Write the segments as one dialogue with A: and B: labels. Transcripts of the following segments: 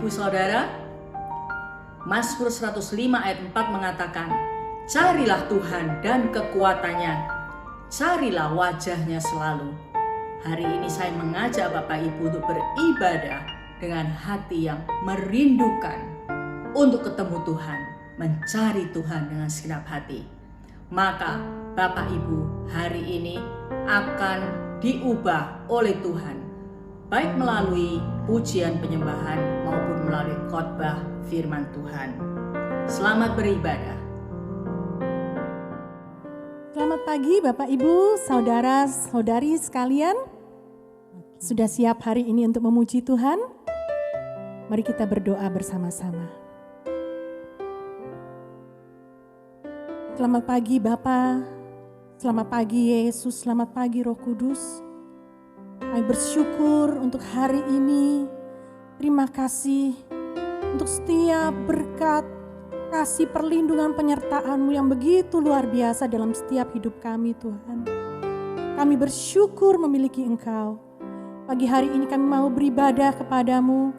A: Ibu Saudara, Mazmur 105 ayat 4 mengatakan, carilah Tuhan dan kekuatannya, carilah wajahnya selalu. Hari ini saya mengajak Bapak Ibu untuk beribadah dengan hati yang merindukan untuk ketemu Tuhan, mencari Tuhan dengan segenap hati. Maka Bapak Ibu hari ini akan diubah oleh Tuhan, baik melalui pujian penyembahan maupun melalui khotbah firman Tuhan. Selamat beribadah.
B: Selamat pagi Bapak Ibu, saudara-saudari sekalian. Sudah siap hari ini untuk memuji Tuhan? Mari kita berdoa bersama-sama. Selamat pagi Bapa, selamat pagi Yesus, selamat pagi Roh Kudus. Kami bersyukur untuk hari ini. Terima kasih untuk setiap berkat, kasih perlindungan penyertaan-Mu yang begitu luar biasa dalam setiap hidup kami Tuhan. Kami bersyukur memiliki Engkau. Pagi hari ini kami mau beribadah kepadamu.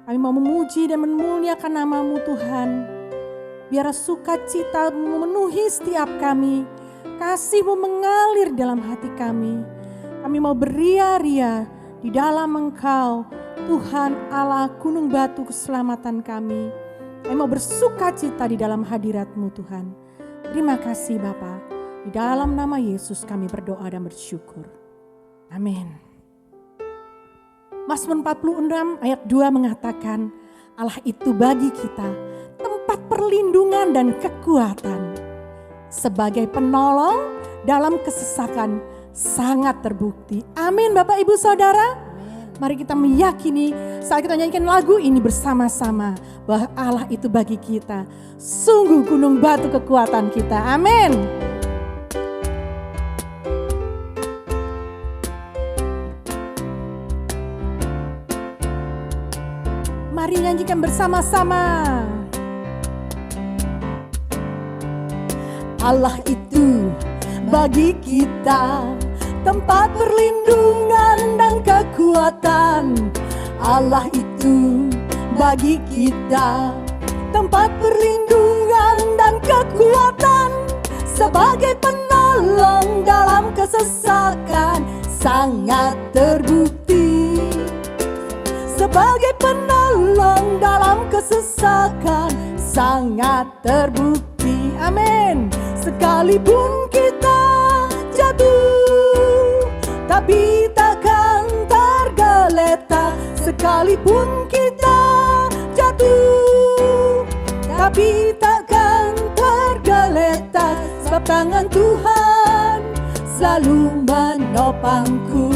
B: Kami mau memuji dan memuliakan nama-Mu Tuhan. Biar sukacita-Mu memenuhi setiap kami. Kasih-Mu mengalir dalam hati kami. Kami mau beria-ria di dalam Engkau. Tuhan Allah gunung batu keselamatan kami. Kami mau bersukacita di dalam hadirat-Mu Tuhan. Terima kasih Bapa. Di dalam nama Yesus kami berdoa dan bersyukur. Amin. Mazmur 46 ayat 2 mengatakan, Allah itu bagi kita tempat perlindungan dan kekuatan. Sebagai penolong dalam kesesakan sangat terbukti. Amin Bapak Ibu Saudara. Mari kita meyakini saat kita nyanyikan lagu ini bersama-sama bahwa Allah itu bagi kita sungguh gunung batu kekuatan kita. Amin. Mari nyanyikan bersama-sama. Allah itu bagi kita tempat perlindungan dan kekuatan. Allah itu bagi kita tempat perlindungan dan kekuatan. Sebagai penolong dalam kesesakan sangat terbukti. Sebagai penolong dalam kesesakan sangat terbukti. Amin. Sekalipun kita jatuh, tapi takkan tergeletak. Sekalipun kita jatuh, tapi takkan tergeletak. Sebab tangan Tuhan selalu menopangku.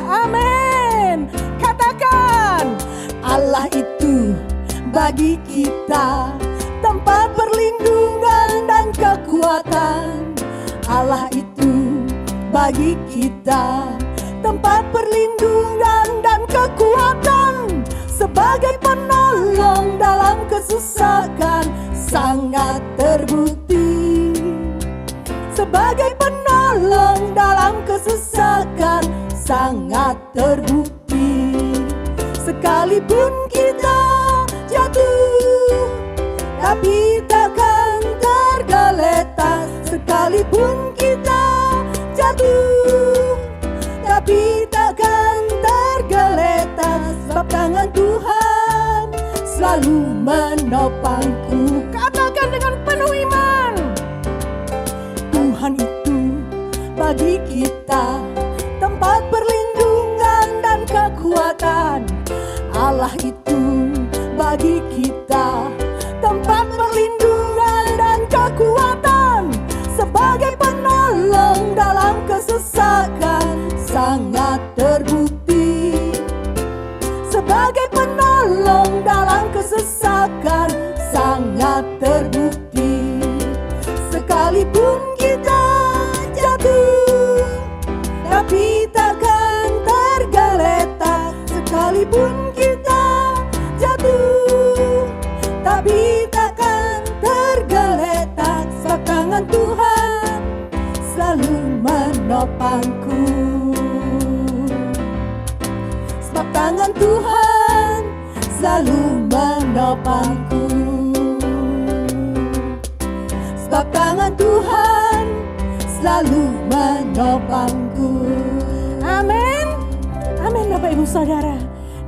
B: Amin. Katakan, Allah itu bagi kita tempat perlindungan dan kekuatan. Allah itu bagi kita tempat perlindungan dan kekuatan. Sebagai penolong dalam kesesakan sangat terbukti. Sebagai penolong dalam kesesakan sangat terbukti. Sekalipun kita jatuh, tapi takkan tergeletak. Sekalipun kita jatuh, tapi takkan tergeletak. Sebab tangan Tuhan selalu menopangku. Katakan dengan penuh iman, Tuhan itu bagi kita tempat perlindungan dan kekuatan. Allah itu bagi kita tempat perlindungan dan kekuatan. Sebagai penolong dalam kesesakan sangat terbukti. Sebagai penolong dalam kesesakan sangat terbukti. Sekalipun kita jatuh, tapi takkan tergeletak. Sekalipun kita jatuh, tapi takkan tergeletak. Sebab tangan Tuhan selalu menopangku. Sebab tangan Tuhan selalu menopangku. Sebab tangan Tuhan selalu menopangku. Amin. Amin Bapak Ibu Saudara.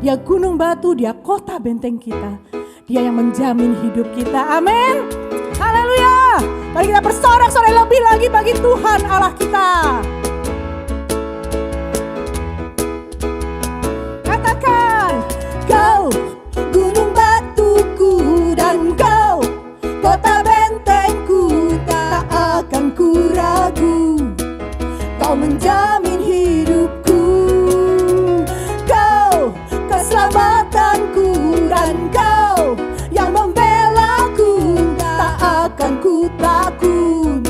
B: Dia gunung batu, dia kota benteng kita. Dia yang menjamin hidup kita. Amin. Haleluya. Mari kita bersorak-sorai lebih lagi bagi Tuhan Allah kita. Katakan, Kau gunung batuku dan Kau kota bentengku, tak akan ku ragu. Kau menjamin hidupku, Kau keselamatanku, dan Kau yang membelaku, tak akan ku takut.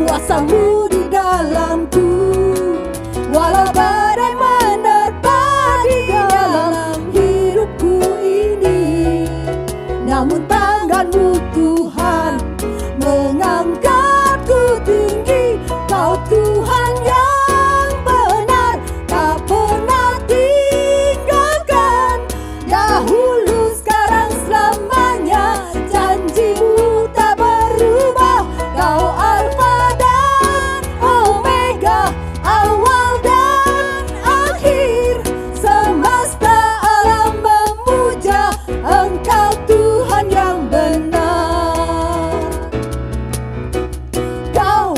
B: Kuasa-Mu di dalamku, walau badai menerpa di dalam hidupku ini, namun tangan-Mu Tuhan mengangkatku tinggi. Kau Tuhan yang benar, tak pernah tinggalkan. Dahulu, sekarang, selamanya, janji-Mu tak berubah. Kau Alfa dan Omega, awal dan akhir. Semesta alam memuja Engkau Tuhan yang benar. Kau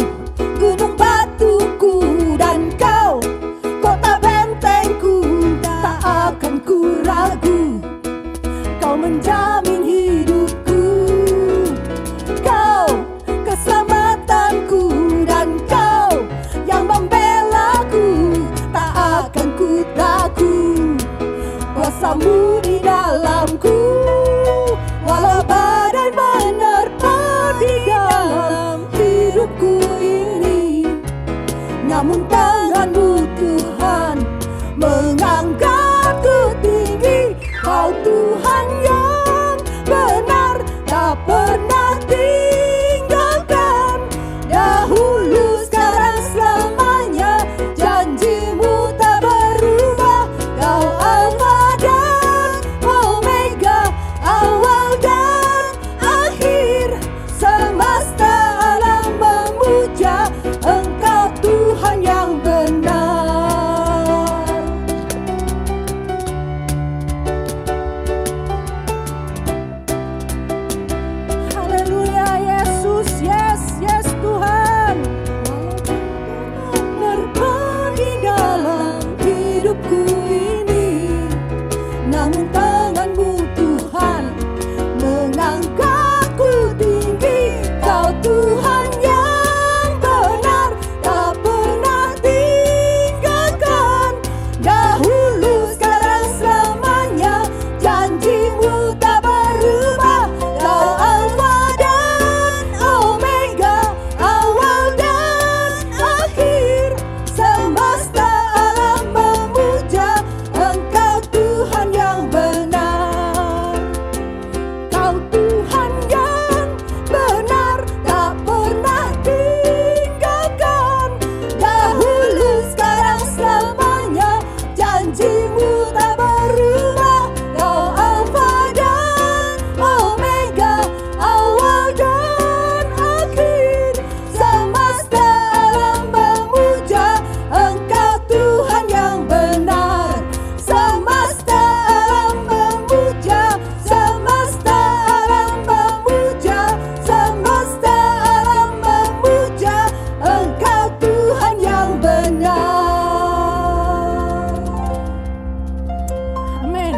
B: gunung batuku dan Kau kota bentengku, tak akan ku ragu. Kau menjamin hidupku, Kau keselamatanku, dan Kau yang membelaku, tak akan ku takut. Kuasa-Mu di dalamku, walau badai menerpa di dalam hidupku ini, namun tangan-Mu Tuhan mengangkatku tinggi. Kau Tuhan yang benar, tak pernah tinggalkan. Dahulu, sekarang, selamanya, janji-Mu tak berubah. Kau Alfa dan Omega, awal dan akhir. Semesta alam memuja Engkau Tuhan yang benar. Haleluya Yesus, yes, yes Tuhan. Menerpa di dalam hidupku ini, namun tangan-Mu Tuhan mengangkatku tinggi. Kau Tuhan yang benar, tak pernah tinggalkan. Dahulu, sekarang, selamanya, janji-Mu tak berubah. Kau Alfa dan Omega, awal dan akhir. Semesta alam memuja Engkau Tuhan yang benar. Kau Tuhan yang benar, tak pernah tinggalkan. Dahulu, sekarang, selamanya, janji-Mu tak berubah. Kau Alfa dan Omega, awal dan akhir. Semesta alam memuja Engkau Tuhan yang benar. Semesta alam memuja, semesta alam memuja, semesta alam memuja Engkau Tuhan yang benar. Amin.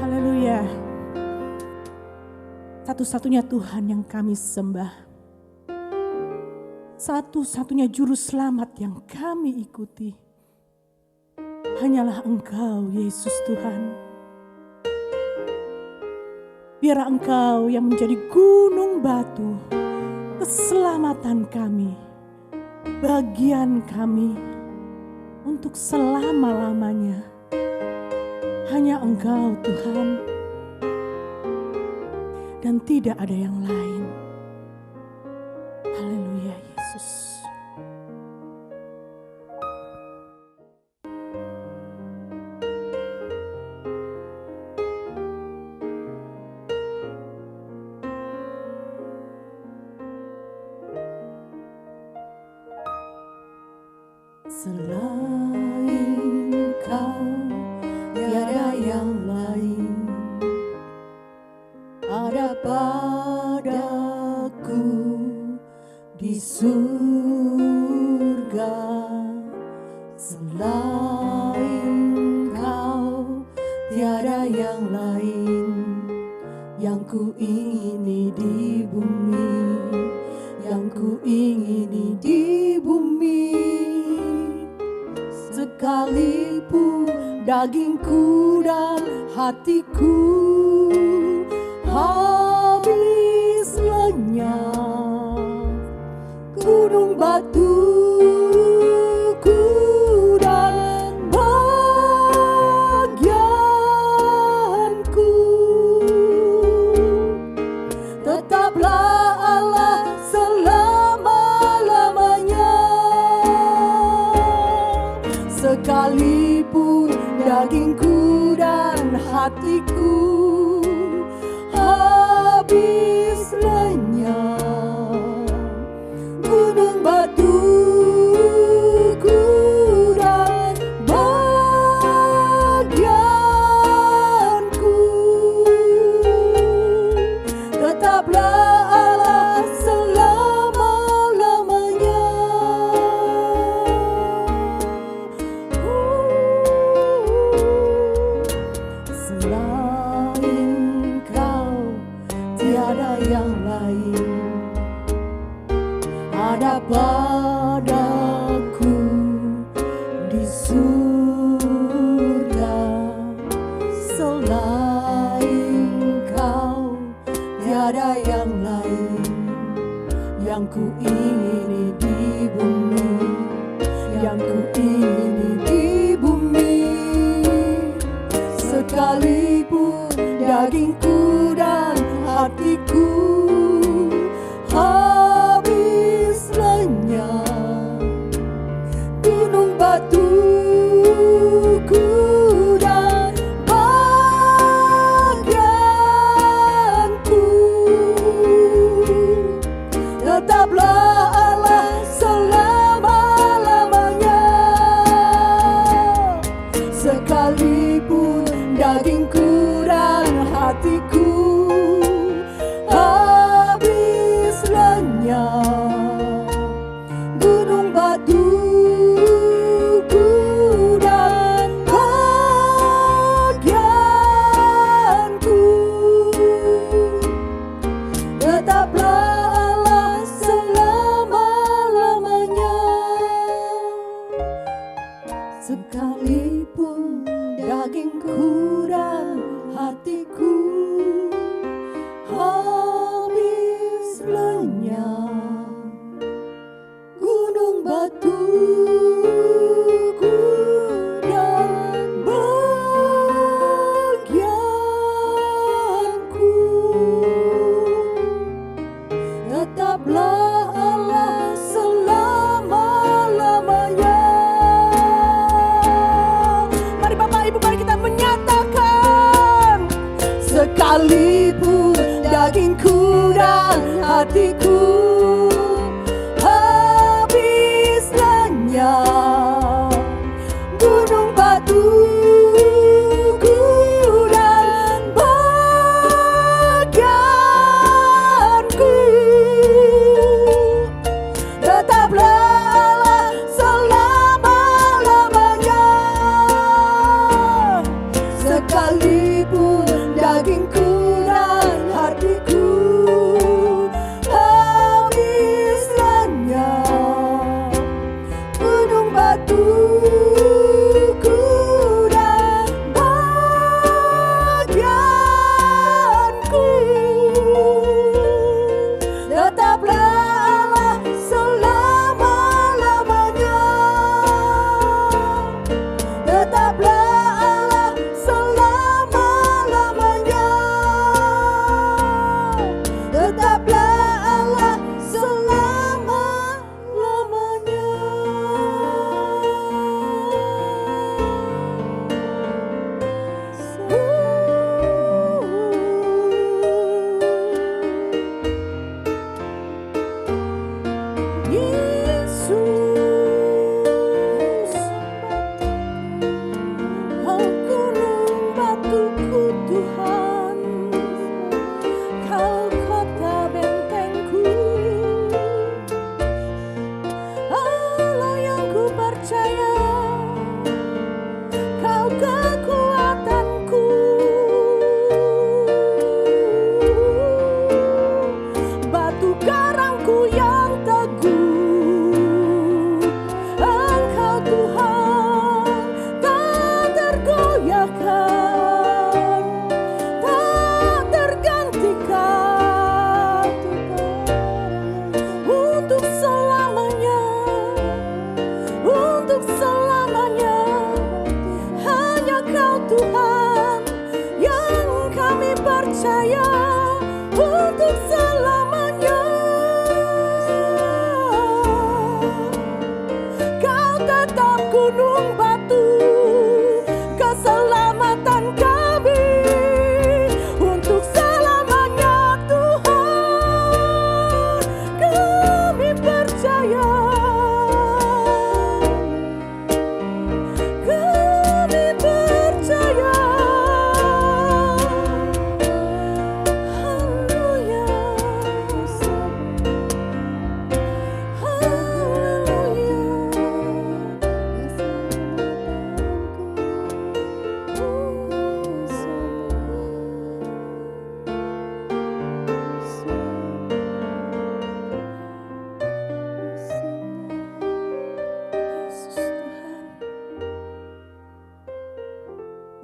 B: Haleluya. Satu-satunya Tuhan yang kami sembah, satu-satunya juru selamat yang kami ikuti, hanyalah Engkau Yesus Tuhan. Biarlah Engkau yang menjadi gunung batu, keselamatan kami, bagian kami untuk selama-lamanya. Hanya Engkau Tuhan, dan tidak ada yang lain. Haleluya Yesus. Selain Kau tiada yang lain ada padaku di surga. Selain Kau tiada yang lain yang ku ingini di bumi, yang ku ingini di bumi. Sekalipun dagingku dan hatiku habis lenyap, gunung batuku dan bagianku, tetaplah Allah selama-lamanya. Sekalipun dagingku dan hatiku habis lenyap, gunung batuku dan bagianku, tetaplah Allah selama-lamanya. Selain Kau tiada yang lain ada padaku di surga. Selain Kau tiada yang lain yang ku ingini di bumi, yang ku ingini di bumi. Sekalipun dagingku dan hatiku habis lenyap, gunung batuku dan bagianku, tetaplah Allah selama-lamanya. Sekalipun dagingku dan hatiku habis lenyap, gunung batuku dan bagianku, tetaplah Allah selama-lamanya. Sekalipun dagingku dan hatiku habis lenyap, gunung batuku dan bagianku, tetaplah Allah selama-lamanya. Mari Bapak Ibu, mari kita menyatakan, sekalipun dagingku dan hatiku habis lenyap, gunung batuku dan bagianku, tetaplah Allah selama-lamanya. Sekalipun dagingku dan hatiku habis lenyap, gunung batuku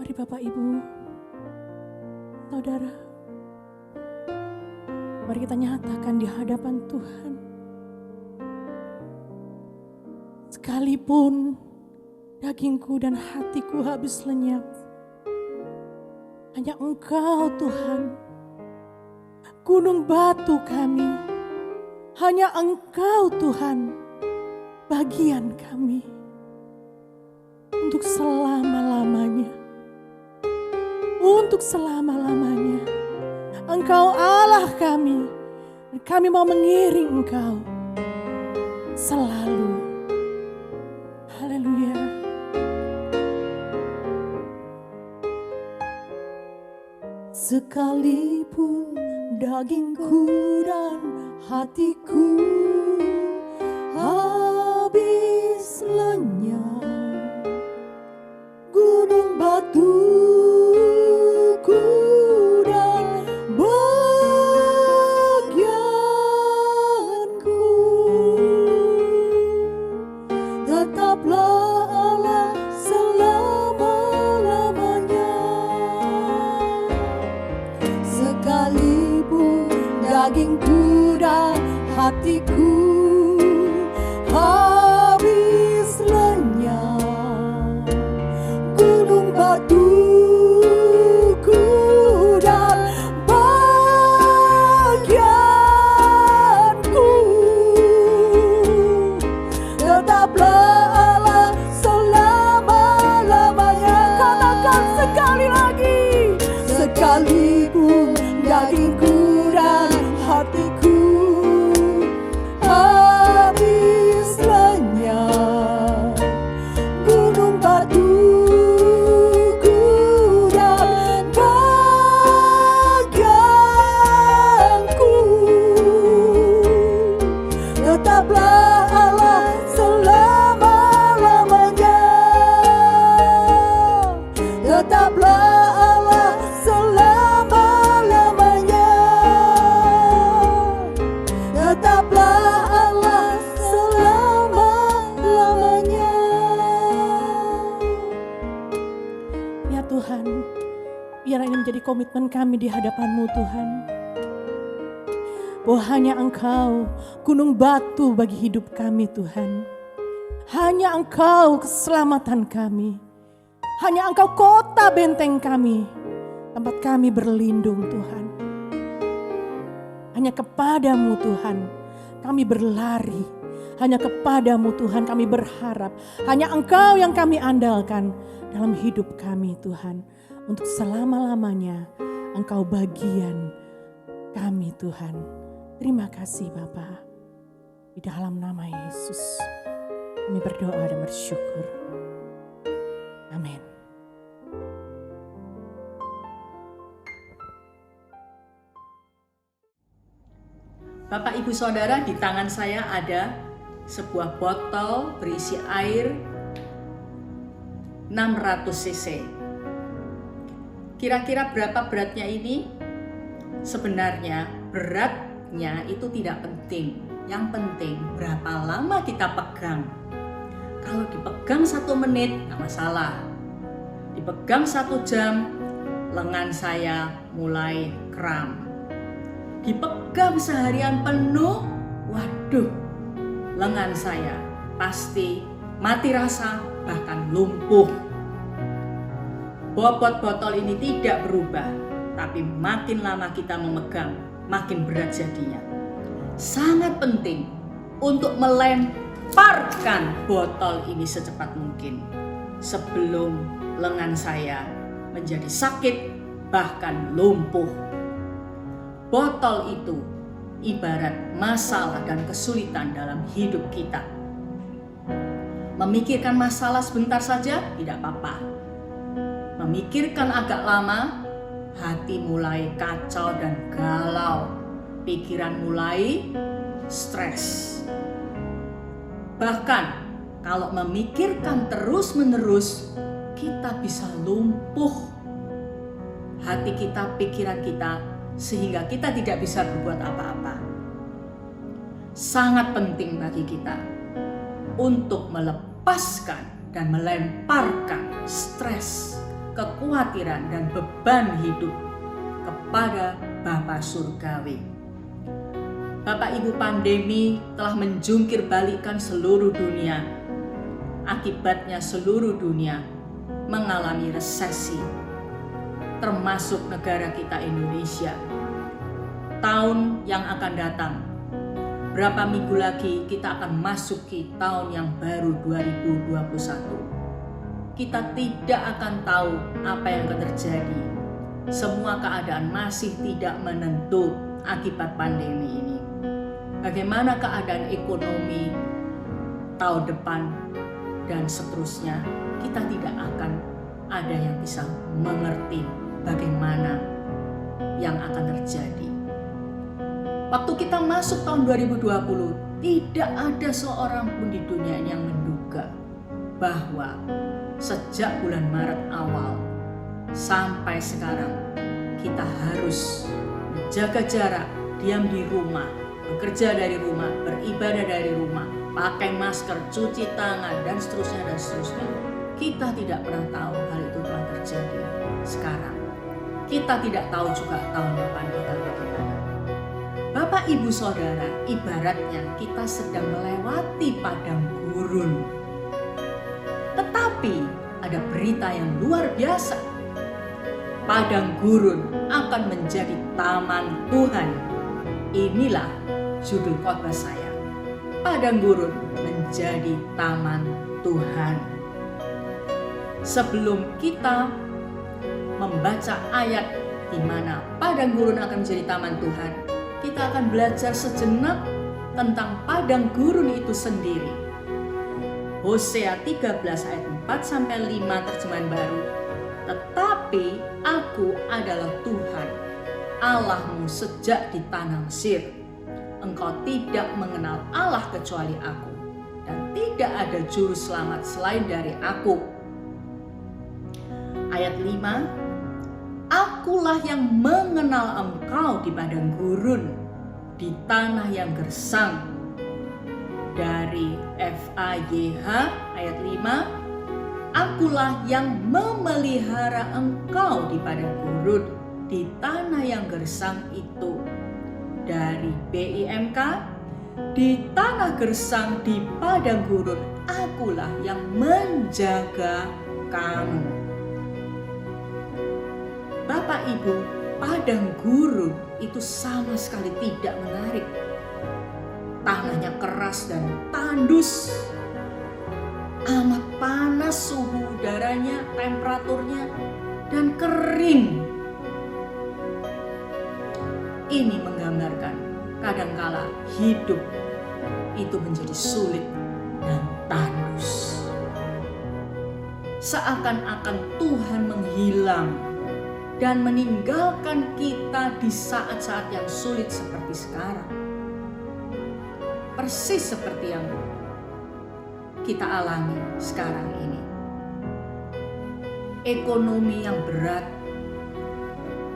B: Mari Bapak Ibu, Saudara, mari kita nyatakan di hadapan Tuhan. Sekalipun dagingku dan hatiku habis lenyap, hanya Engkau Tuhan, gunung batu kami. Hanya Engkau Tuhan, bagian kami untuk selama-lamanya. Untuk selama-lamanya. Engkau Allah kami, dan kami mau mengiring Engkau selalu. Haleluya. Sekalipun dagingku dan hatiku habis lenyap, gunung batuku dan bagianku, tetaplah Allah selama-lamanya. Sekalipun dagingku dan hatiku habis lenyap, gunung batuku dan bagianku, tetaplah Allah selama-lamanya. Katakan sekali lagi. Sekalipun dagingku dan hatiku habis lenyap, gunung batuku dan bagianku, tetaplah Allah selama-lamanya. Tetaplah Allah selama-lamanya. Tetaplah Allah selama-lamanya. Ya Tuhan, biar ini menjadi komitmen kami di hadapan-Mu Tuhan. Bahwa hanya Engkau gunung batu bagi hidup kami Tuhan. Hanya Engkau keselamatan kami. Hanya Engkau kota benteng kami. Tempat kami berlindung Tuhan. Hanya kepadamu Tuhan kami berlari. Hanya kepadamu Tuhan kami berharap. Hanya Engkau yang kami andalkan dalam hidup kami Tuhan. Untuk selama-lamanya Engkau bagian kami Tuhan. Terima kasih Bapa. Di dalam nama Yesus kami berdoa dan bersyukur. Amin.
A: Bapak Ibu Saudara, di tangan saya ada sebuah botol berisi air 600 cc. Kira-kira berapa beratnya ini? Sebenarnya beratnya itu tidak penting. Yang penting berapa lama kita pegang. Kalau dipegang 1 menit, nggak masalah. Dipegang 1 jam, lengan saya mulai kram. Dipegang seharian penuh, waduh, lengan saya pasti mati rasa, bahkan lumpuh. Bobot botol ini tidak berubah, tapi makin lama kita memegang, makin berat jadinya. Sangat penting untuk melemparkan botol ini secepat mungkin sebelum lengan saya menjadi sakit, bahkan lumpuh. Botol itu ibarat masalah dan kesulitan dalam hidup kita. Memikirkan masalah sebentar saja tidak apa-apa. Memikirkan agak lama, hati mulai kacau dan galau. Pikiran mulai stres. Bahkan kalau memikirkan terus-menerus, kita bisa lumpuh. Hati kita, pikiran kita, sehingga kita tidak bisa berbuat apa-apa. Sangat penting bagi kita untuk melepaskan dan melemparkan stres, kekuatan kekhawatiran dan beban hidup kepada Bapa Surgawi. Bapak Ibu, pandemi telah menjungkir balikkan seluruh dunia. Akibatnya seluruh dunia mengalami resesi, termasuk negara kita Indonesia. Tahun yang akan datang, berapa minggu lagi kita akan masuki tahun yang baru 2021. Kita tidak akan tahu apa yang akan terjadi. Semua keadaan masih tidak menentu akibat pandemi ini. Bagaimana keadaan ekonomi tahun depan dan seterusnya, kita tidak akan ada yang bisa mengerti bagaimana yang akan terjadi. Waktu kita masuk tahun 2020, tidak ada seorang pun di dunia ini yang menduga bahwa sejak bulan Maret awal sampai sekarang kita harus menjaga jarak, diam di rumah, bekerja dari rumah, beribadah dari rumah, pakai masker, cuci tangan, dan seterusnya dan seterusnya. Kita tidak pernah tahu hal itu telah terjadi sekarang. Kita tidak tahu juga tahun depan kita bagaimana. Bapak Ibu Saudara, ibaratnya kita sedang melewati padang gurun. Tetapi ada berita yang luar biasa. Padang gurun akan menjadi taman Tuhan. Inilah judul khotbah saya. Padang gurun menjadi taman Tuhan. Sebelum kita membaca ayat di mana padang gurun akan menjadi taman Tuhan, kita akan belajar sejenak tentang padang gurun itu sendiri. Hosea 13 ayat 4-5 terjemahan baru. Tetapi aku adalah Tuhan, Allahmu sejak di tanah Mesir. Engkau tidak mengenal Allah kecuali aku, dan tidak ada juru selamat selain dari aku. Ayat 5, akulah yang mengenal engkau di padang gurun, di tanah yang gersang. Dari FAYH ayat 5, akulah yang memelihara engkau di padang gurun, di tanah yang gersang itu. Dari BIMK, di tanah gersang di padang gurun, akulah yang menjaga kamu. Bapak Ibu, padang gurun itu sama sekali tidak menarik. Tanahnya keras dan tandus, amat panas suhu udaranya, temperaturnya, dan kering. Ini menggambarkan kadangkala hidup itu menjadi sulit dan tandus. Seakan-akan Tuhan menghilang dan meninggalkan kita di saat-saat yang sulit seperti sekarang. Persis seperti yang kita alami sekarang ini. Ekonomi yang berat,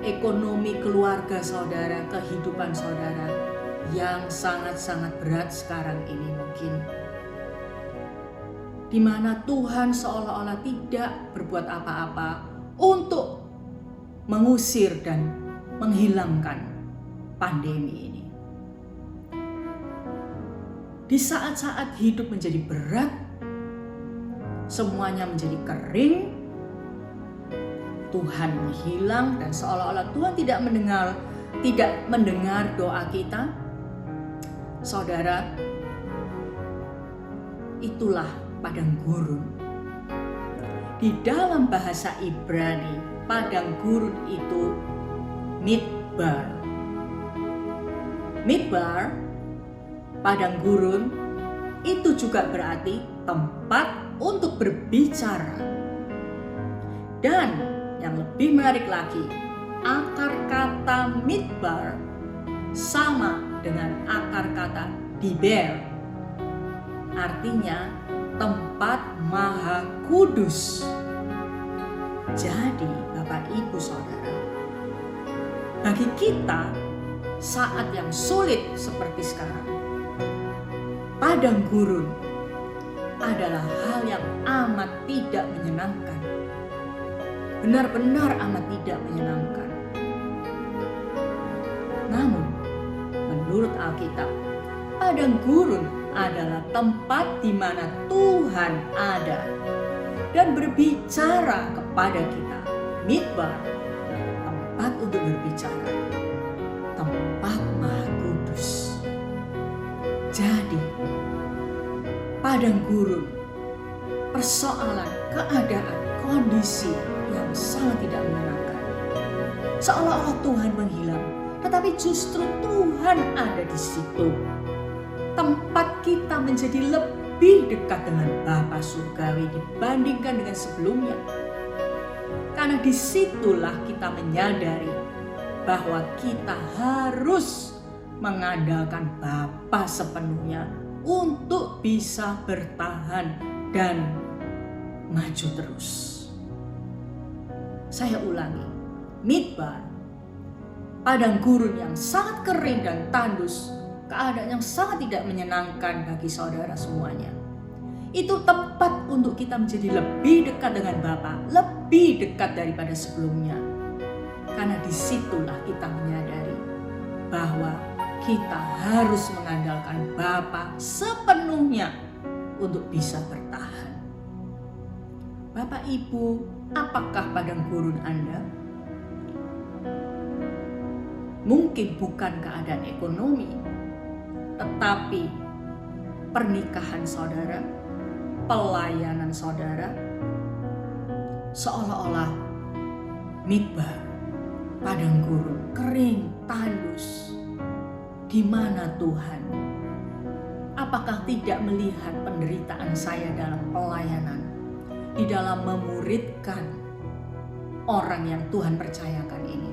A: ekonomi keluarga saudara, kehidupan saudara yang sangat-sangat berat sekarang ini mungkin. Di mana Tuhan seolah-olah tidak berbuat apa-apa untuk mengusir dan menghilangkan pandemi ini. Di saat-saat hidup menjadi berat, semuanya menjadi kering, Tuhan menghilang dan seolah-olah Tuhan tidak mendengar doa kita. Saudara, itulah padang gurun. Di dalam bahasa Ibrani, padang gurun itu midbar. Midbar, padang gurun, itu juga berarti tempat untuk berbicara. Dan yang lebih menarik lagi, akar kata midbar sama dengan akar kata diber. Artinya tempat maha kudus. Jadi Bapak Ibu Saudara, bagi kita saat yang sulit seperti sekarang, padang gurun adalah hal yang amat tidak menyenangkan. benar-benar amat tidak menyenangkan. Namun, menurut Alkitab, padang gurun adalah tempat di mana Tuhan ada dan berbicara kepada kita. Midbar, tempat untuk berbicara, tempat Maha Kudus. Jadi, padang gurun, persoalan, keadaan, kondisi yang sangat tidak menyenangkan. Seolah-olah Tuhan menghilang, tetapi justru Tuhan ada di situ. Tempat kita menjadi lebih dekat dengan Bapa Surgawi dibandingkan dengan sebelumnya. Karena disitulah kita menyadari bahwa kita harus mengandalkan Bapa sepenuhnya untuk bisa bertahan dan maju terus. Saya ulangi, Midbar, padang gurun yang sangat kering dan tandus, keadaan yang sangat tidak menyenangkan bagi saudara semuanya. Itu tempat untuk kita menjadi lebih dekat dengan Bapa, lebih dekat daripada sebelumnya. Karena disitulah kita menyadari bahwa kita harus mengandalkan Bapa sepenuhnya untuk bisa bertahan. Bapak Ibu, apakah padang gurun Anda? Mungkin bukan keadaan ekonomi, tetapi pernikahan saudara, pelayanan saudara, seolah-olah Midbar, padang gurun, kering, tandus. Di mana Tuhan? Apakah tidak melihat penderitaan saya dalam pelayanan, di dalam memuridkan orang yang Tuhan percayakan ini,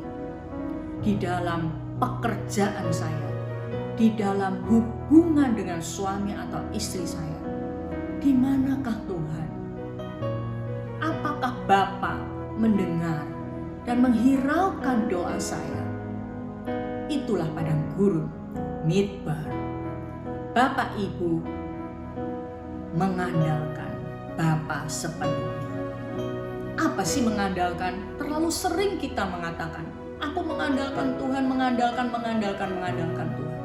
A: di dalam pekerjaan saya, di dalam hubungan dengan suami atau istri saya? Di manakah Tuhan? Apakah Bapa mendengar dan menghiraukan doa saya? Itulah padang gurun, Midbar. Bapak Ibu mengandalkan Bapa sepenuhnya. Apa sih mengandalkan? Terlalu sering kita mengatakan, aku mengandalkan Tuhan, mengandalkan Tuhan.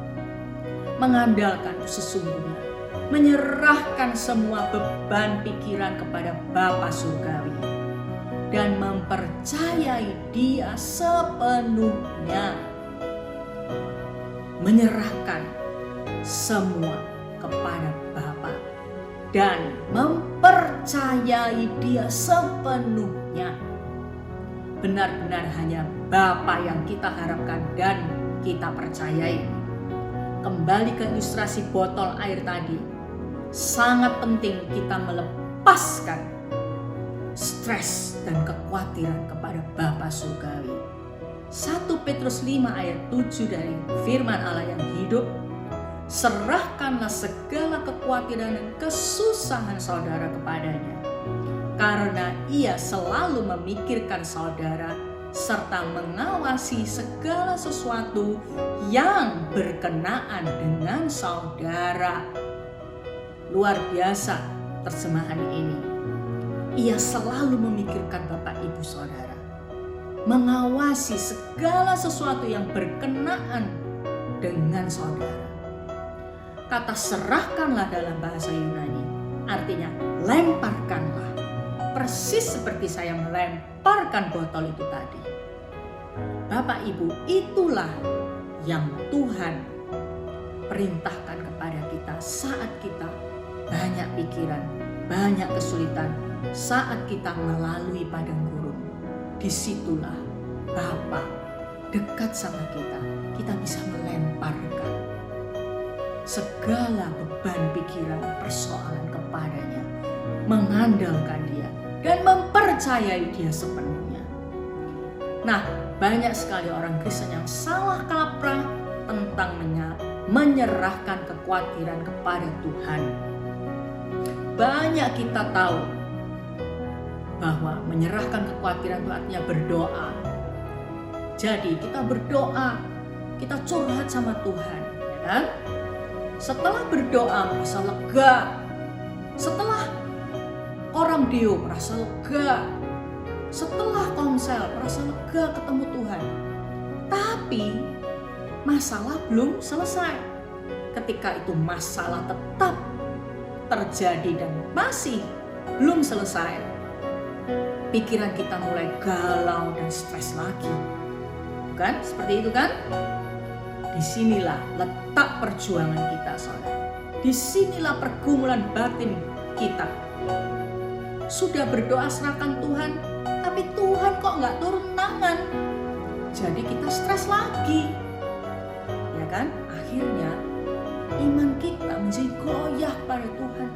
A: Mengandalkan itu sesungguhnya menyerahkan semua beban pikiran kepada Bapa Surgawi dan mempercayai Dia sepenuhnya. Menyerahkan semua kepada Bapa dan mempercayai Dia sepenuhnya. Benar-benar hanya Bapa yang kita harapkan dan kita percayai. Kembali ke ilustrasi botol air tadi, sangat penting kita melepaskan stres dan kekhawatiran kepada Bapa Surgawi. 1 Petrus 5 ayat 7 dari firman Allah yang hidup, serahkanlah segala kekhawatiran dan kesusahan saudara kepadanya, karena Ia selalu memikirkan saudara serta mengawasi segala sesuatu yang berkenaan dengan saudara. Luar biasa terjemahan ini. Ia selalu memikirkan Bapak Ibu Saudara, mengawasi segala sesuatu yang berkenaan dengan saudara. Kata serahkanlah dalam bahasa Yunani artinya lemparkanlah, persis seperti saya melemparkan botol itu tadi. Bapak Ibu, itulah yang Tuhan perintahkan kepada kita saat kita banyak pikiran, banyak kesulitan, saat kita melalui padang gurun. Disitulah Bapa dekat sama kita, kita bisa melemparkan segala beban pikiran, persoalan kepadanya, mengandalkan Dia dan mempercayai Dia sepenuhnya. Nah, banyak sekali orang Kristen yang salah kaprah tentang menyerahkan kekhawatiran kepada Tuhan. Banyak kita tahu bahwa menyerahkan kekhawatiran itu artinya berdoa. Jadi kita berdoa, kita curhat sama Tuhan, ya kan? Setelah berdoa merasa lega, setelah orang Dio merasa lega, setelah komsel merasa lega ketemu Tuhan. Tapi masalah belum selesai. Ketika itu masalah tetap terjadi dan masih belum selesai, pikiran kita mulai galau dan stres lagi. Bukan? Seperti itu kan? Disinilah letak perjuangan kita, saudara. Disinilah pergumulan batin kita. Sudah berdoa serahkan Tuhan, tapi Tuhan kok nggak turun tangan. Jadi kita stres lagi. Ya kan? Akhirnya iman kita menjadi goyah pada Tuhan.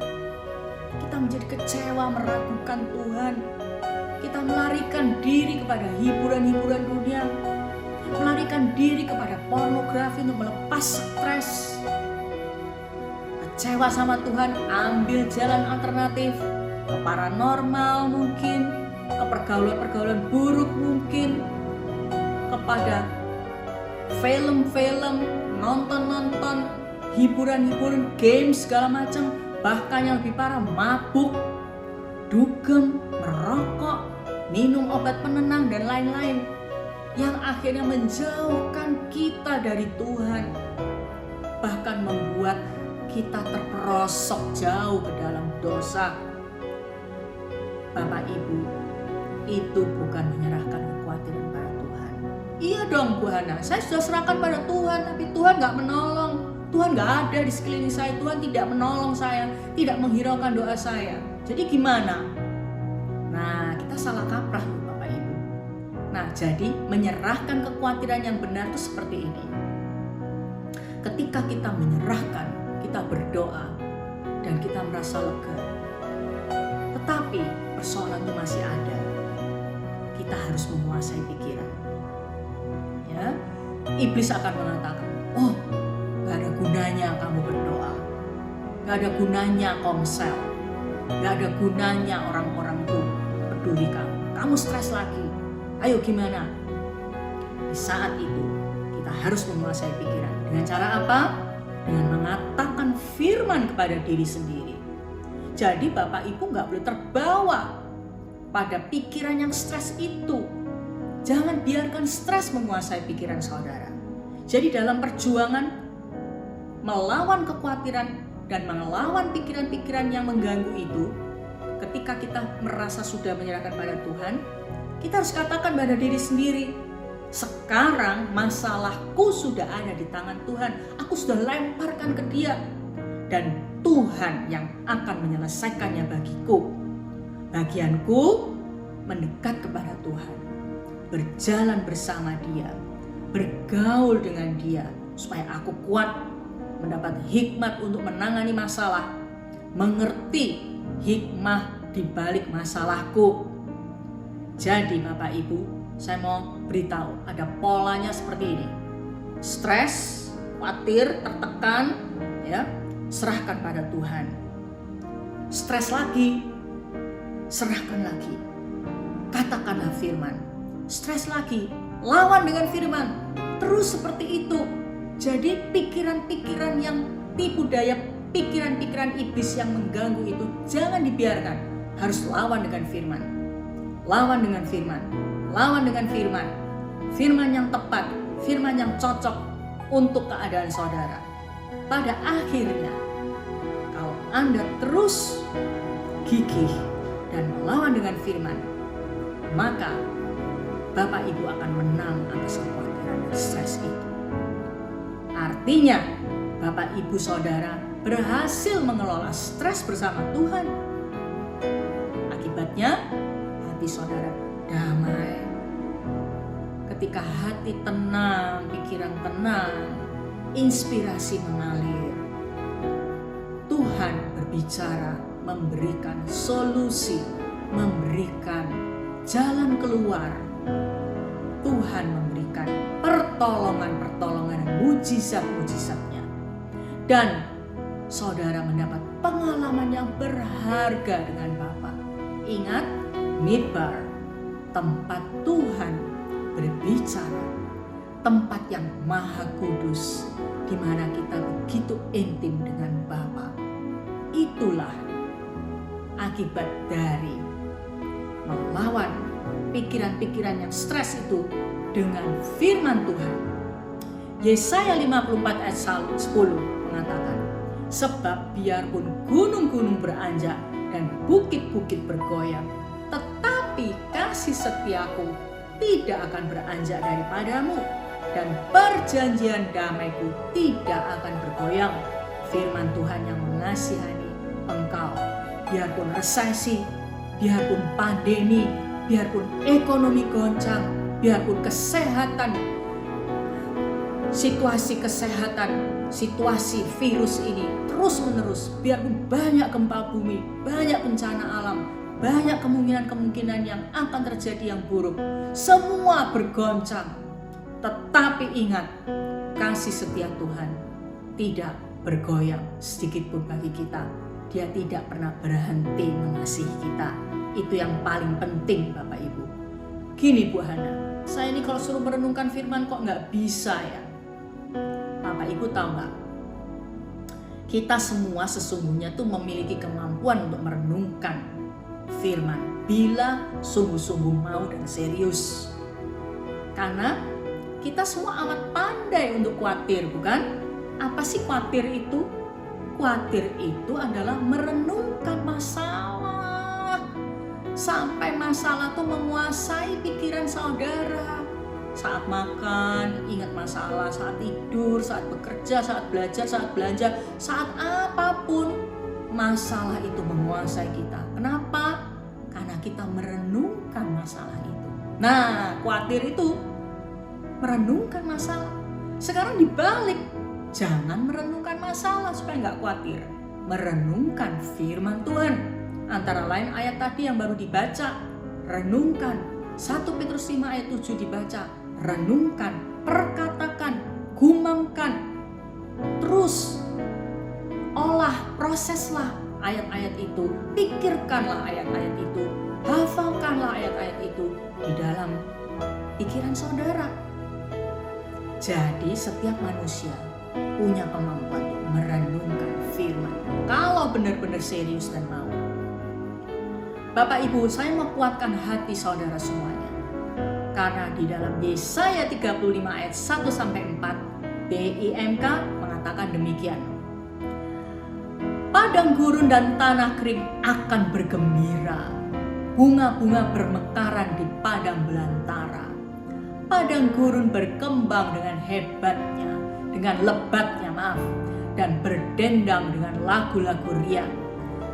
A: Kita menjadi kecewa, meragukan Tuhan. Kita melarikan diri kepada hiburan-hiburan dunia. Melarikan diri kepada pornografi untuk melepas stres. Kecewa sama Tuhan, ambil jalan alternatif. Ke paranormal mungkin, ke pergaulan-pergaulan buruk mungkin, kepada film-film, nonton-nonton, hiburan-hiburan, games segala macam. Bahkan yang lebih parah, mabuk, dugem, merokok, minum obat penenang dan lain-lain. Yang akhirnya menjauhkan kita dari Tuhan. Bahkan membuat kita terperosok jauh ke dalam dosa. Bapak Ibu, itu bukan menyerahkan kekhawatiran pada Tuhan. Iya dong Bu Hana, saya sudah serahkan pada Tuhan, tapi Tuhan gak menolong. Tuhan gak ada di sekeliling saya, Tuhan tidak menolong saya, tidak menghiraukan doa saya. Jadi gimana? Nah, kita salah kaprah Bapak Ibu. Nah, jadi menyerahkan kekhawatiran yang benar itu seperti ini. Ketika kita menyerahkan, kita berdoa, dan kita merasa lega. Tetapi persoalan itu masih ada. Kita harus menguasai pikiran. Ya, iblis akan mengatakan, oh, gak ada gunanya kamu berdoa, gak ada gunanya komsel, gak ada gunanya orang-orang itu peduli kamu stres lagi. Ayo gimana? Di saat itu kita harus menguasai pikiran. Dengan cara apa? Dengan mengatakan firman kepada diri sendiri. Jadi Bapak Ibu gak boleh terbawa pada pikiran yang stres itu. Jangan biarkan stres menguasai pikiran saudara. Jadi dalam perjuangan melawan kekhawatiran dan melawan pikiran-pikiran yang mengganggu itu, ketika kita merasa sudah menyerahkan pada Tuhan, kita harus katakan pada diri sendiri, sekarang masalahku sudah ada di tangan Tuhan. Aku sudah lemparkan ke Dia. Dan Tuhan yang akan menyelesaikannya bagiku. Bagianku mendekat kepada Tuhan. Berjalan bersama Dia. Bergaul dengan Dia. Supaya aku kuat mendapat hikmat untuk menangani masalah. Mengerti hikmah di balik masalahku. Jadi Bapak Ibu, saya mau beritahu ada polanya seperti ini. Stres, khawatir, tertekan, ya, serahkan pada Tuhan. Stres lagi, serahkan lagi. Katakanlah firman. Stres lagi, lawan dengan firman. Terus seperti itu. Jadi pikiran-pikiran yang tipu daya, pikiran-pikiran iblis yang mengganggu itu jangan dibiarkan. Harus lawan dengan firman. Lawan dengan firman. Lawan dengan firman. Firman yang tepat, firman yang cocok untuk keadaan saudara. Pada akhirnya, kalau Anda terus gigih dan melawan dengan firman, maka Bapak Ibu akan menang atas kekhawatiran dan stres itu. Artinya, Bapak Ibu Saudara berhasil mengelola stres bersama Tuhan. Akibatnya, hati saudara damai. Ketika hati tenang, pikiran tenang, inspirasi mengalir. Tuhan berbicara, memberikan solusi, memberikan jalan keluar. Tuhan memberikan pertolongan-pertolongan, mujizat-mujizatnya. Dan saudara mendapat pengalaman yang berharga dengan Bapa. Ingat, Midbar, tempat Tuhan berbicara, tempat yang maha kudus, di mana kita begitu intim dengan Bapa. Itulah akibat dari melawan pikiran-pikiran yang stres itu dengan firman Tuhan. Yesaya 54 ayat 10 mengatakan, sebab biarpun gunung-gunung beranjak dan bukit-bukit bergoyang, tetapi kasih setiaku tidak akan beranjak daripadamu, dan perjanjian damaiku tidak akan bergoyang. Firman Tuhan yang mengasihani engkau. Biarpun resesi, biarpun pandemi, biarpun ekonomi goncang, biarpun kesehatan, situasi virus ini terus-menerus, biarpun banyak gempa bumi, banyak bencana alam, banyak kemungkinan-kemungkinan yang akan terjadi yang buruk, semua bergoncang. Tetapi ingat, kasih setia Tuhan tidak bergoyang sedikit pun bagi kita. Dia tidak pernah berhenti mengasihi kita. Itu yang paling penting, Bapak Ibu. Gini Bu Hana, saya ini kalau suruh merenungkan firman kok nggak bisa ya. Bapak Ibu tahu nggak? Kita semua sesungguhnya tuh memiliki kemampuan untuk merenungkan firman bila sungguh-sungguh mau dan serius. Karena kita semua amat pandai untuk khawatir, bukan? Apa sih khawatir itu? Khawatir itu adalah merenungkan masalah. Sampai masalah tuh menguasai pikiran saudara. Saat makan, ingat masalah. Saat tidur, saat bekerja, saat belajar, saat belanja, saat apapun, masalah itu menguasai kita. Kenapa? Karena kita merenungkan masalah itu. Nah, khawatir itu merenungkan masalah. Sekarang dibalik, jangan merenungkan masalah supaya nggak khawatir. Merenungkan firman Tuhan. Antara lain ayat tadi yang baru dibaca. Renungkan. 1 Petrus 5 ayat 7 dibaca. Renungkan, perkatakan, gumamkan. Terus olah, proseslah ayat-ayat itu. Pikirkanlah ayat-ayat itu. Hafalkanlah ayat-ayat itu di dalam pikiran saudara. Jadi setiap manusia punya kemampuan untuk merenungkan firman. Kalau benar-benar serius dan mau. Bapak Ibu, saya mau kuatkan hati saudara semuanya. Karena di dalam Yesaya 35 ayat 1-4, BIMK mengatakan demikian. Padang gurun dan tanah kering akan bergembira. Bunga-bunga bermekaran di padang belantara. Padang gurun berkembang dengan hebatnya, dengan lebatnya, dan berdendang dengan lagu-lagu riang.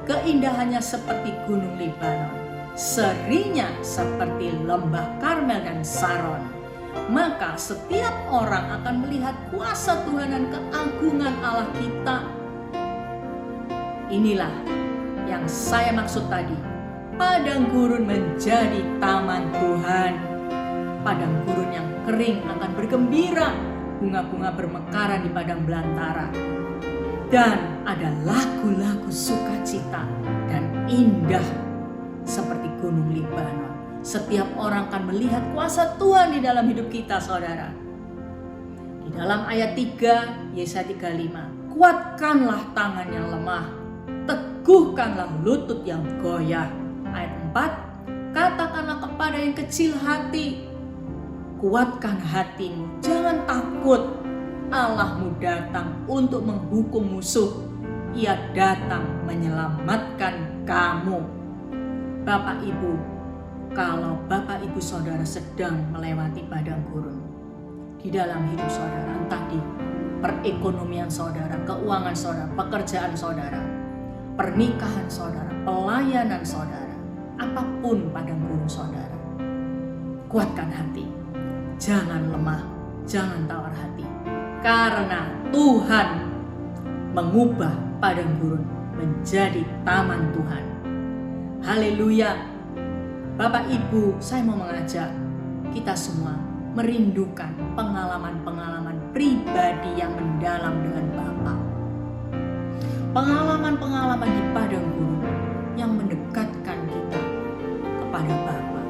A: Keindahannya seperti gunung Libanon, serinya seperti lembah Karmel dan Saron. Maka setiap orang akan melihat kuasa Tuhan dan keagungan Allah kita. Inilah yang saya maksud tadi. Padang gurun menjadi taman Tuhan. Padang gurun yang kering akan bergembira, bunga-bunga bermekaran di padang belantara. Dan ada lagu-lagu sukacita dan indah seperti gunung Libanon. Setiap orang akan melihat kuasa Tuhan di dalam hidup kita, saudara. Di dalam ayat 3, Yesaya 35, kuatkanlah tangan yang lemah, teguhkanlah lutut yang goyah. Ayat 4, katakanlah kepada yang kecil hati, kuatkan hatimu, jangan takut. Allahmu datang untuk menghukum musuh. Ia datang menyelamatkan kamu. Bapak Ibu, kalau Bapak Ibu saudara sedang melewati padang gurun di dalam hidup saudara, entah di perekonomian saudara, keuangan saudara, pekerjaan saudara, pernikahan saudara, pelayanan saudara, apapun padang gurun saudara, kuatkan hati, jangan lemah, jangan tawar hati. Karena Tuhan mengubah padang gurun menjadi taman Tuhan. Haleluya. Bapak Ibu, saya mau mengajak kita semua merindukan pengalaman-pengalaman pribadi yang mendalam dengan Bapa. Pengalaman-pengalaman di padang gurun yang mendekatkan kita kepada Bapa.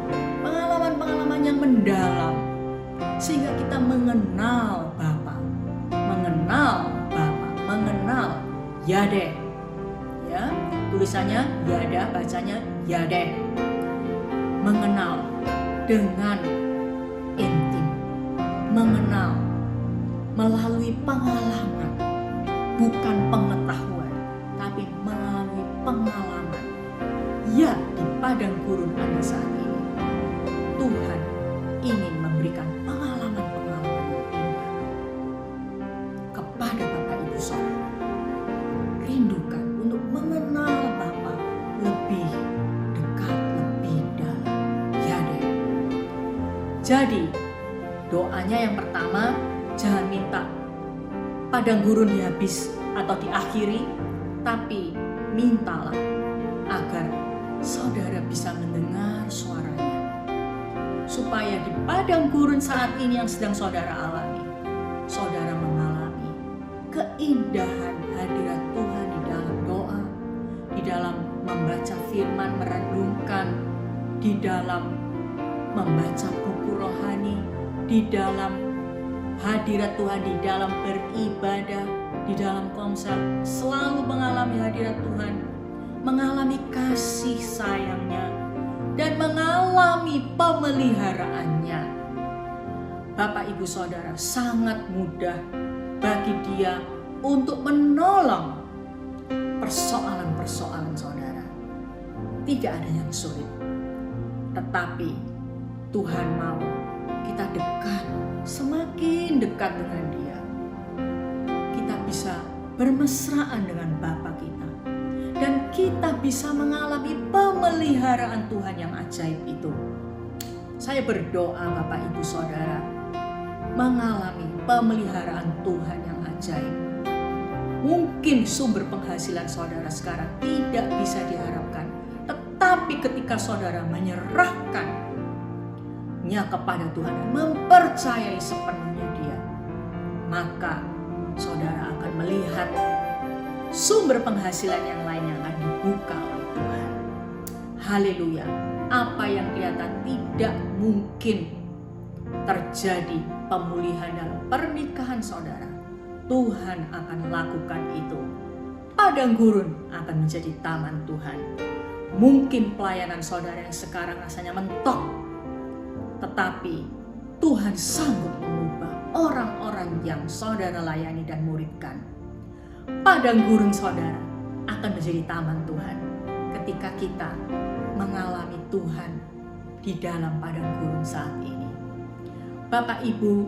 A: Pengalaman-pengalaman yang mendalam sehingga kita mengenal Bapa. Mengenal Yadeh. Ya, tulisannya Yada, bacanya Yadeh. Mengenal dengan intim, mengenal melalui pengalaman, bukan pengetahuan, tapi melalui pengalaman. Ya, di padang gurun Anda saat ini, Tuhan ingin memberikan pengalaman-pengalaman yang indah kepada Bapak Ibu Saudara. Rindukan untuk mengenal Bapa lebih dekat, lebih dalam. Ya deh. Jadi, doanya yang pertama, jangan minta padang gurun dihabis atau diakhiri, tapi mintalah agar saudara bisa mendengar suaranya. Supaya di padang gurun saat ini yang sedang saudara alami, saudara mengalami keindahan hadirat Tuhan di dalam doa, di dalam membaca firman, merenungkan, di dalam membaca buku rohani, di dalam hadirat Tuhan, di dalam beribadah, di dalam komsel, selalu mengalami hadirat Tuhan, mengalami kasih sayangnya, dan mengalami pemeliharaannya. Bapak Ibu Saudara, sangat mudah bagi Dia untuk menolong persoalan-persoalan saudara. Tidak ada yang sulit, tetapi Tuhan mau kita dekat, semakin dekat dengan Dia, kita bisa bermesraan dengan Bapa kita, dan kita bisa mengalami pemeliharaan Tuhan yang ajaib itu. Saya berdoa Bapak Ibu Saudara mengalami pemeliharaan Tuhan yang ajaib. Mungkin sumber penghasilan saudara sekarang tidak bisa diharapkan, tetapi ketika saudara menyerahkannya kepada Tuhan dan mempercayai sepenuhnya Dia, maka saudara akan melihat sumber penghasilan yang lain yang akan dibuka oleh Tuhan. Haleluya. Apa yang kelihatan tidak mungkin terjadi, pemulihan dalam pernikahan saudara, Tuhan akan lakukan itu. Padang gurun akan menjadi taman Tuhan. Mungkin pelayanan saudara yang sekarang rasanya mentok, tetapi Tuhan sanggup mengubah orang-orang yang saudara layani dan muridkan. Padang gurun saudara akan menjadi taman Tuhan ketika kita mengalami Tuhan di dalam padang gurun saat ini. Bapak Ibu,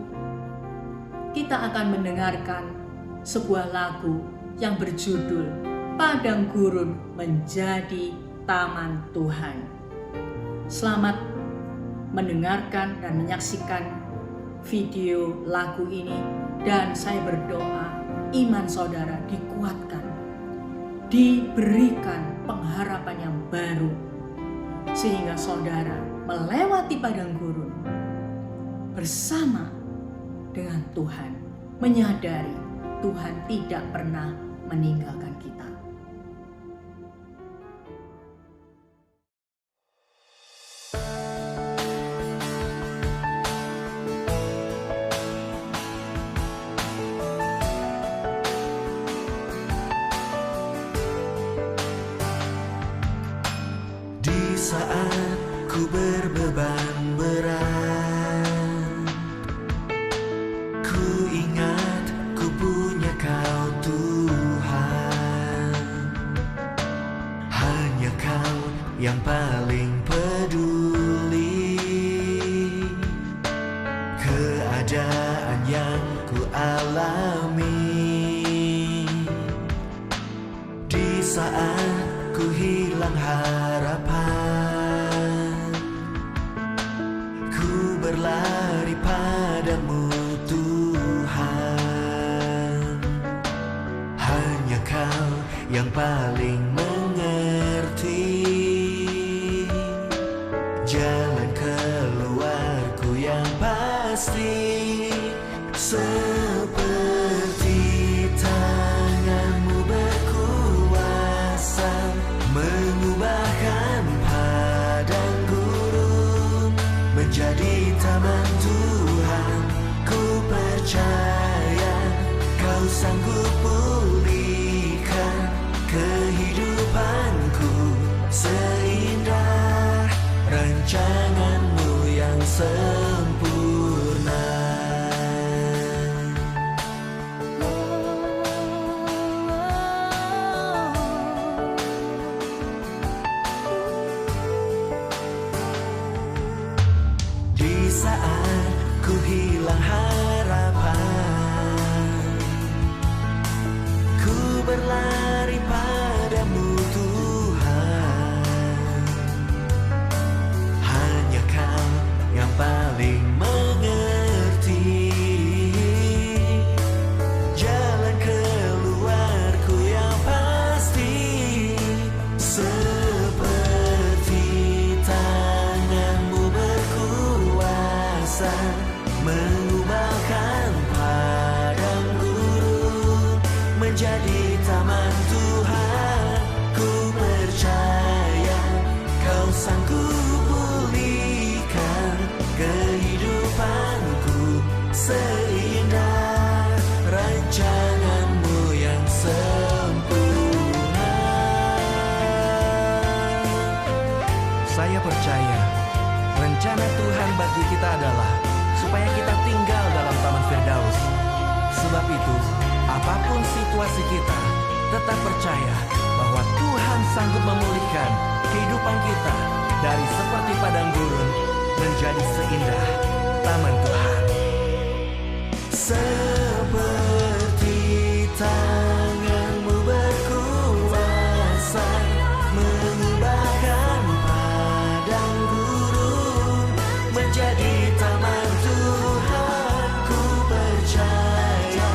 A: kita akan mendengarkan sebuah lagu yang berjudul Padang Gurun Menjadi Taman Tuhan. Selamat mendengarkan dan menyaksikan video lagu ini, dan saya berdoa iman saudara dikuatkan, diberikan pengharapan yang baru, sehingga saudara melewati padang gurun bersama dengan Tuhan, menyadari Tuhan tidak pernah meninggalkan kita.
C: Di saat ku berbeban berat, ku ingat ku punya Kau Tuhan. Hanya Kau yang paling peduli keadaan yang ku alami. Di saat ku hilang harapan, ku berlari padamu Tuhan. Hanya Kau yang paling mengerti jalan keluarku yang pasti. Seperti tangan-Mu berkuasa mengubahkan padang gurun menjadi taman Tuhan. Ku percaya Kau sanggup pulihkan kehidupanku seindah rancangan-Mu yang sempurna. Di saat ku hilang harapan, ku berlari padamu Tuhan. Hanya Kau yang paling mengerti jalan keluarku yang pasti. Seperti tangan-Mu berkuasa mengubahkan padang gurun menjadi taman Tuhan. Ku percaya Kau sanggup pulihkan kehidupanku seindah rancangan-Mu yang sempurna. Saya percaya rencana Tuhan bagi kita adalah supaya kita tinggal dalam Taman Firdaus. Sebab itu, apapun situasi kita, tetap percaya bahwa Tuhan sanggup memulihkan kehidupan kita dari seperti padang gurun menjadi seindah Taman Tuhan. Seperti tangan-Mu berkuasa mengubahkan padang gurun menjadi taman Tuhan. Ku percaya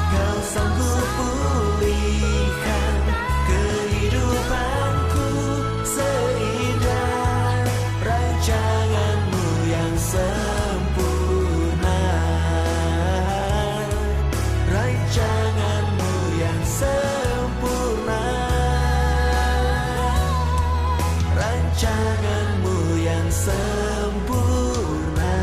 C: Kau sanggup pulihkan kehidupanku seindah rancangan-Mu yang sempurna. Rancangan-Mu yang sempurna. Rancangan-Mu yang sempurna.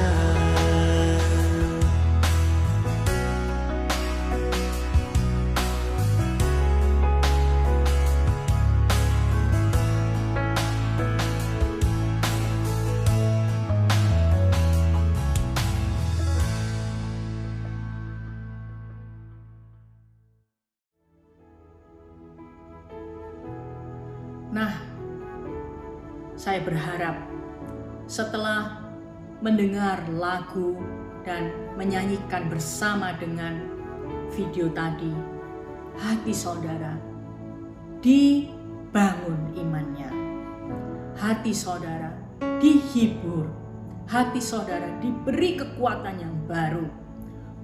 A: Nah, saya berharap setelah mendengar lagu dan menyanyikan bersama dengan video tadi, hati saudara dibangun imannya, hati saudara dihibur, hati saudara diberi kekuatan yang baru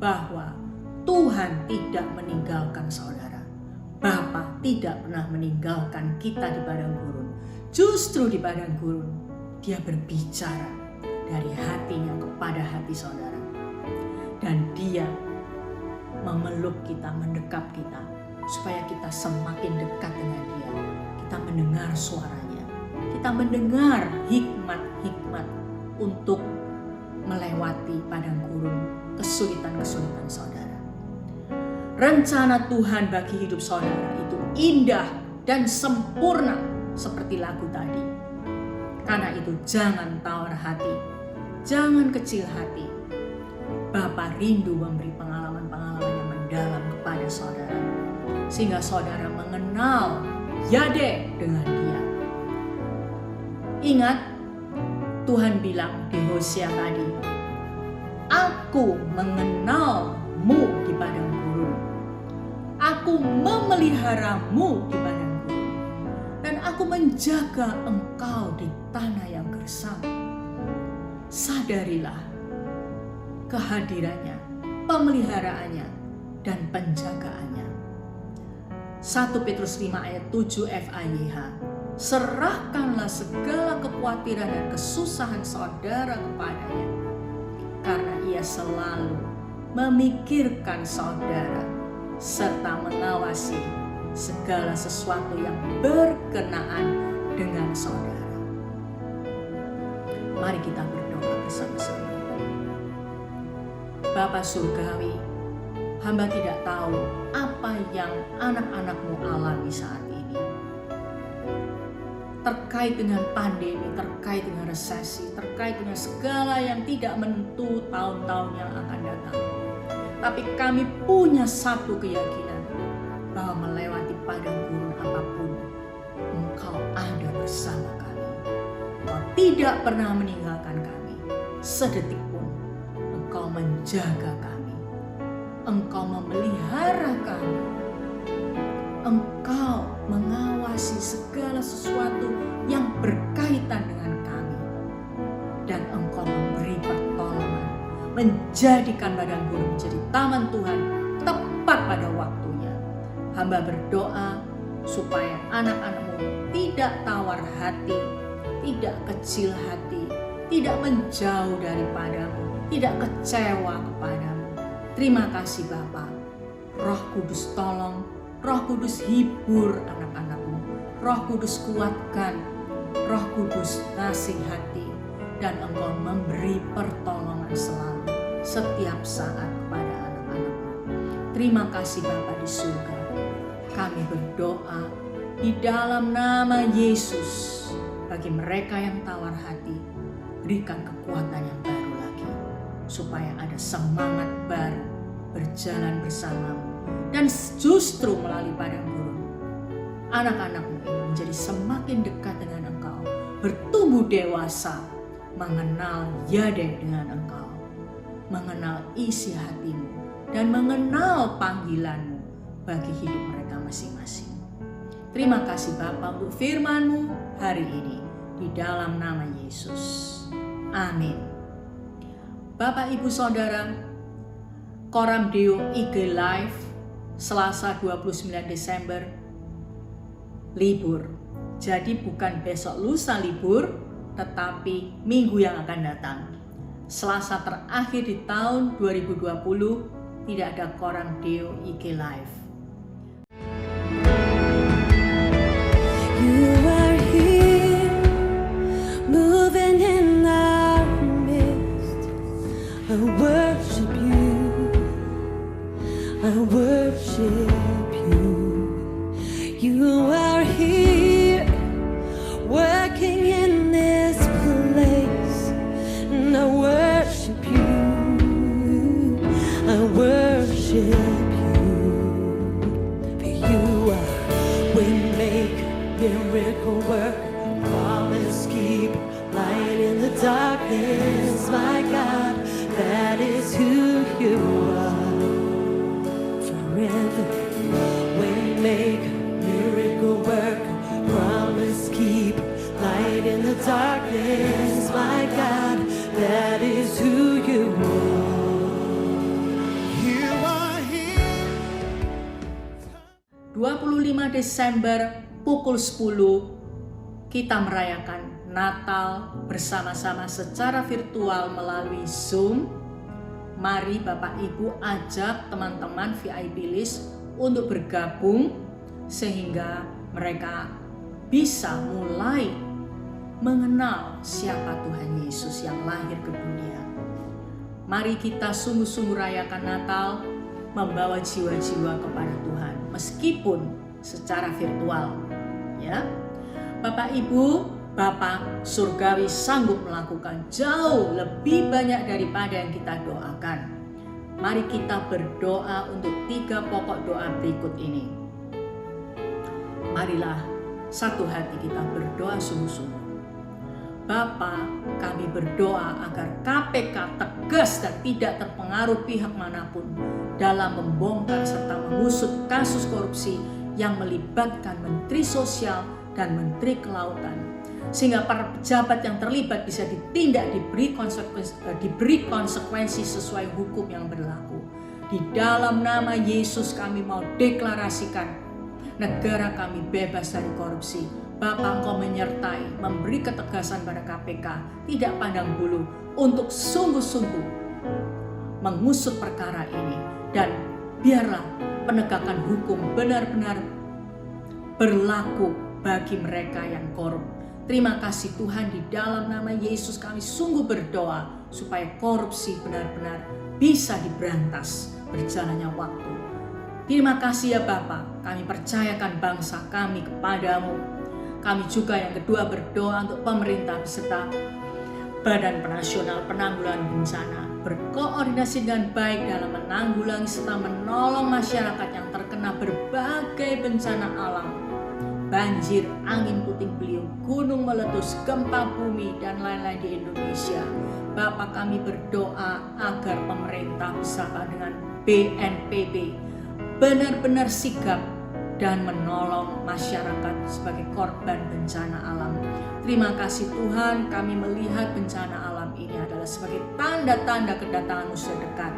A: bahwa Tuhan tidak meninggalkan saudara. Bapa tidak pernah meninggalkan kita di padang gurun. Justru di padang gurun Dia berbicara dari hatinya kepada hati saudara. Dan Dia memeluk kita, mendekap kita supaya kita semakin dekat dengan Dia. Kita mendengar suaranya. Kita mendengar hikmat-hikmat untuk melewati padang gurun kesulitan-kesulitan saudara. Rencana Tuhan bagi hidup saudara itu indah dan sempurna seperti lagu tadi. Karena itu jangan tawar hati, jangan kecil hati. Bapa rindu memberi pengalaman-pengalaman yang mendalam kepada saudara, sehingga saudara mengenal Yade dengan Dia. Ingat, Tuhan bilang di Hosea tadi, Aku mengenalmu di padang gurun. Aku memeliharamu di padang gurun, dan aku menjaga engkau di tanah yang gersang. Sadarilah kehadirannya, pemeliharaannya, dan penjagaannya. 1 Petrus 5 ayat 7 FAYH. Serahkanlah segala kekhawatiran dan kesusahan saudara kepadanya, karena Ia selalu memikirkan saudara serta mengawasi segala sesuatu yang berkenaan dengan saudara. Mari kita berdoa bersama-sama. Bapa Surgawi, hamba tidak tahu apa yang anak-anak-Mu alami saat ini. terkait dengan pandemi, terkait dengan resesi, terkait dengan segala yang tidak menentu tahun-tahun yang akan datang. Tapi kami punya satu keyakinan bahwa melewati padang gurun apapun, Engkau ada bersama kami. Engkau tidak pernah meninggalkan kami sedetik pun. Engkau menjaga kami, Engkau memelihara kami, Engkau mengawasi segala sesuatu yang berkaitan dengan kami, dan Engkau memberi pertolongan, menjadikan padang gurun menjadi taman Tuhan tepat pada waktunya. Hamba berdoa supaya anak-anak-Mu tidak tawar hati, tidak kecil hati, tidak menjauh daripadamu, tidak kecewa kepadamu. Terima kasih Bapa. Roh Kudus tolong, Roh Kudus hibur anak-anak-Mu, Roh Kudus kuatkan, Roh Kudus nasihati, dan Engkau memberi pertolongan selalu setiap saat kepada anak-anak-Mu. Terima kasih Bapa di surga. Kami berdoa di dalam nama Yesus, bagi mereka yang tawar hati, berikan kekuatan yang baru lagi, supaya ada semangat baru berjalan bersamamu. Dan justru melalui padang gurun, anak-anak-Mu ini menjadi semakin dekat dengan Engkau, bertumbuh dewasa, mengenal Yadeh dengan Engkau, mengenal isi hatimu, dan mengenal panggilanmu bagi hidup mereka masing-masing. Terima kasih Bapa untuk firman-Mu hari ini, di dalam nama Yesus. Amin. Bapak, Ibu, Saudara, Coram Deo IG Live Selasa 29 Desember libur. Jadi bukan besok lusa libur, tetapi minggu yang akan datang. Selasa terakhir di tahun 2020 tidak ada Coram Deo IG Live.
D: You are here, moving in our midst. I worship you, I worship you. You are here, working in this place. And I worship you, I worship you. For you are waymaker, miracle work, promise keep, light in the darkness. My God, that is who you are. Forever, waymaker, miracle work, promise keep, light in the darkness. My God, that is who you are.
C: You are here.
A: 25 Desember pukul 10 kita merayakan Natal bersama-sama secara virtual melalui Zoom. Mari Bapak Ibu ajak teman-teman VIP list untuk bergabung sehingga mereka bisa mulai mengenal siapa Tuhan Yesus yang lahir ke dunia. Mari kita sungguh-sungguh rayakan Natal, membawa jiwa-jiwa kepada Tuhan meskipun secara virtual, ya. Bapak Ibu, Bapa surgawi sanggup melakukan jauh lebih banyak daripada yang kita doakan. Mari kita berdoa untuk 3 pokok doa berikut ini. Marilah satu hati kita berdoa sungguh-sungguh. Bapa, kami berdoa agar KPK tegas dan tidak terpengaruh pihak manapun dalam membongkar serta mengusut kasus korupsi yang melibatkan Menteri Sosial dan Menteri Kelautan, sehingga para pejabat yang terlibat bisa ditindak, diberi konsekuensi sesuai hukum yang berlaku. Di dalam nama Yesus kami mau deklarasikan negara kami bebas dari korupsi. Bapa, Engkau menyertai, memberi ketegasan pada KPK, tidak pandang bulu, untuk sungguh-sungguh mengusut perkara ini. Dan biarlah penegakan hukum benar-benar berlaku bagi mereka yang korup. Terima kasih Tuhan, di dalam nama Yesus kami sungguh berdoa supaya korupsi benar-benar bisa diberantas berjalannya waktu. Terima kasih ya Bapa, kami percayakan bangsa kami kepadamu. Kami juga yang kedua berdoa untuk pemerintah beserta Badan Nasional Penanggulangan Bencana berkoordinasi dengan baik dalam menanggulangi serta menolong masyarakat yang terkena berbagai bencana alam, banjir, angin puting beliung, gunung meletus, gempa bumi, dan lain-lain di Indonesia. Bapa, kami berdoa agar pemerintah bersama dengan BNPB benar-benar sigap dan menolong masyarakat sebagai korban bencana alam. Terima kasih Tuhan, kami melihat bencana alam ini adalah sebagai tanda-tanda kedatangan-Mu sedekat.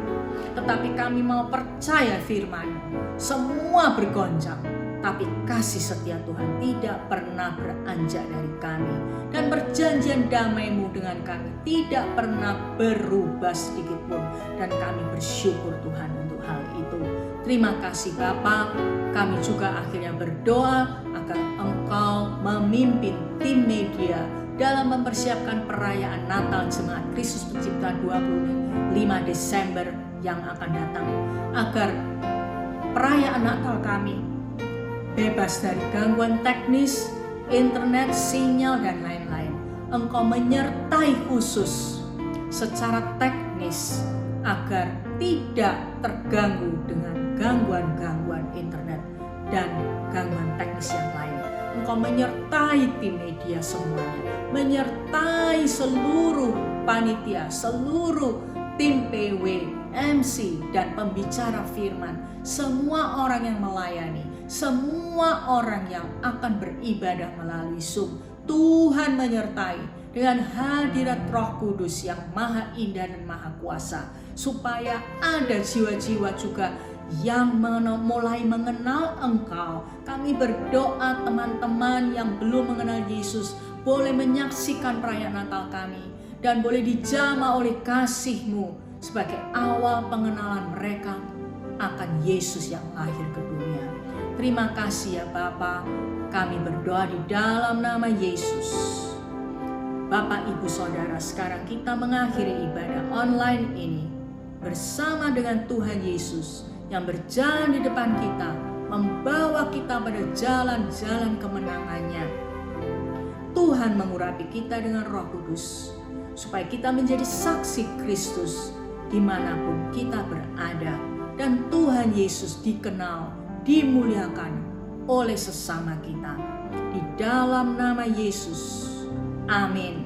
A: Tetapi kami mau percaya firman, semua bergoncang, tapi kasih setia Tuhan tidak pernah beranjak dari kami. Dan perjanjian damai-Mu dengan kami tidak pernah berubah sedikit pun. Dan kami bersyukur Tuhan untuk hal itu. Terima kasih Bapa. Kami juga akhirnya berdoa agar Engkau memimpin tim media dalam mempersiapkan perayaan Natal Jemaat Kristus Pencipta 25 Desember yang akan datang. Agar perayaan Natal kami bebas dari gangguan teknis, internet, sinyal, dan lain-lain. Engkau menyertai khusus secara teknis agar tidak terganggu dengan gangguan-gangguan internet dan gangguan teknis yang lain. Engkau menyertai tim media semuanya, menyertai seluruh panitia, seluruh tim PW, MC, dan pembicara firman, semua orang yang melayani, semua orang yang akan beribadah melalui Zoom. Tuhan menyertai dengan hadirat Roh Kudus yang maha indah dan maha kuasa, supaya ada jiwa-jiwa juga yang mulai mengenal Engkau. Kami berdoa teman-teman yang belum mengenal Yesus boleh menyaksikan perayaan Natal kami dan boleh dijamah oleh kasih-Mu sebagai awal pengenalan mereka akan Yesus yang lahir ke dunia. Terima kasih ya Bapa, kami berdoa di dalam nama Yesus. Bapak, Ibu, Saudara, sekarang kita mengakhiri ibadah online ini bersama dengan Tuhan Yesus yang berjalan di depan kita, membawa kita pada jalan-jalan kemenangannya. Tuhan mengurapi kita dengan Roh Kudus, supaya kita menjadi saksi Kristus dimanapun kita berada. Dan Tuhan Yesus dikenal, dimuliakan oleh sesama kita. Di dalam nama Yesus, amin.